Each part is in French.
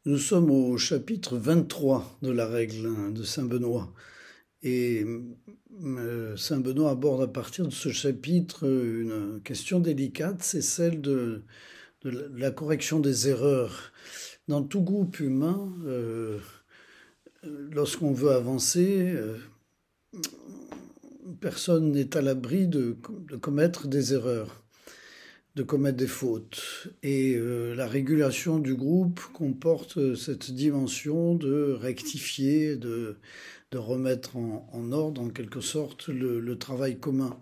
Nous sommes au chapitre 23 de la règle de Saint Benoît. Et Saint Benoît aborde à partir de ce chapitre une question délicate, c'est celle de la correction des erreurs. Dans tout groupe humain, lorsqu'on veut avancer, personne n'est à l'abri de commettre des erreurs, de commettre des fautes. Et la régulation du groupe comporte cette dimension de rectifier, de remettre en ordre en quelque sorte le travail commun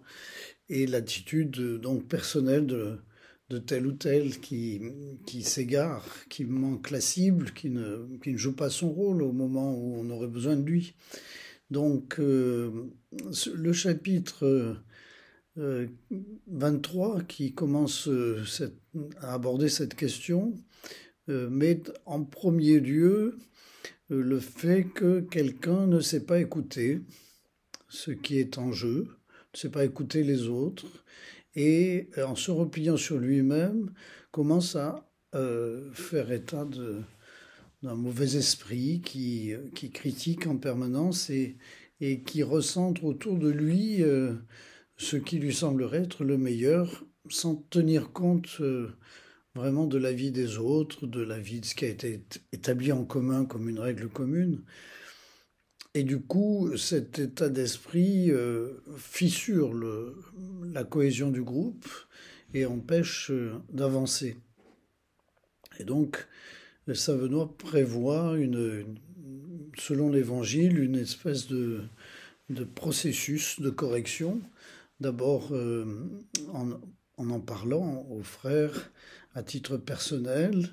et l'attitude donc personnelle de tel ou tel qui s'égare, qui manque la cible, qui ne joue pas son rôle au moment où on aurait besoin de lui. Donc le chapitre 23 qui commence à aborder cette question met en premier lieu le fait que quelqu'un ne sait pas écouter ce qui est en jeu, ne sait pas écouter les autres, et en se repliant sur lui-même, commence à faire état d'un mauvais esprit qui critique en permanence et qui recentre autour de lui ce qui lui semblerait être le meilleur, sans tenir compte vraiment de la vie des autres, de la vie de ce qui a été établi en commun comme une règle commune. Et du coup, cet état d'esprit fissure la cohésion du groupe et empêche d'avancer. Et donc, le Saint Benoît prévoit, selon l'Évangile, une espèce de processus de correction. D'abord, en parlant aux frères à titre personnel,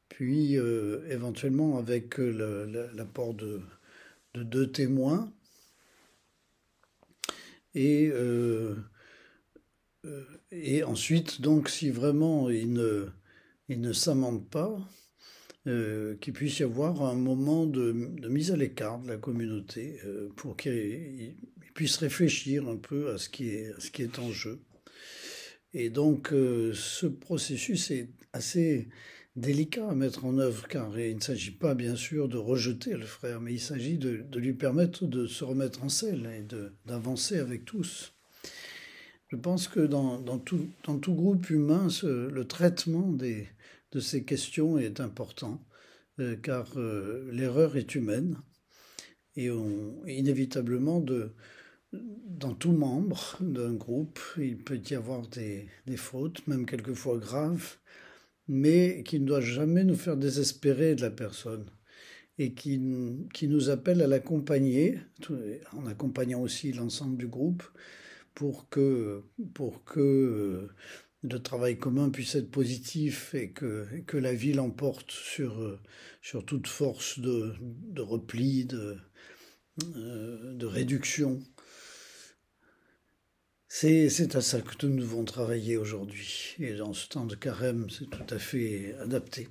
puis éventuellement avec l'apport de deux témoins, et ensuite, donc, si vraiment il ne s'amende pas, qu'il puisse y avoir un moment de mise à l'écart de la communauté pour qu'il puisse réfléchir un peu à ce qui est en jeu. Et donc ce processus est assez délicat à mettre en œuvre, car il ne s'agit pas bien sûr de rejeter le frère, mais il s'agit de lui permettre de se remettre en selle et d'avancer avec tous. Je pense que dans tout groupe humain, le traitement de ces questions est important, car l'erreur est humaine et inévitablement dans tout membre d'un groupe, il peut y avoir des fautes, même quelquefois graves, mais qui ne doit jamais nous faire désespérer de la personne et qui nous appelle à l'accompagner, en accompagnant aussi l'ensemble du groupe, pour que le travail commun puisse être positif et que la vie l'emporte sur toute force de repli, de réduction. C'est à ça que nous devons travailler aujourd'hui. Et dans ce temps de carême, c'est tout à fait adapté.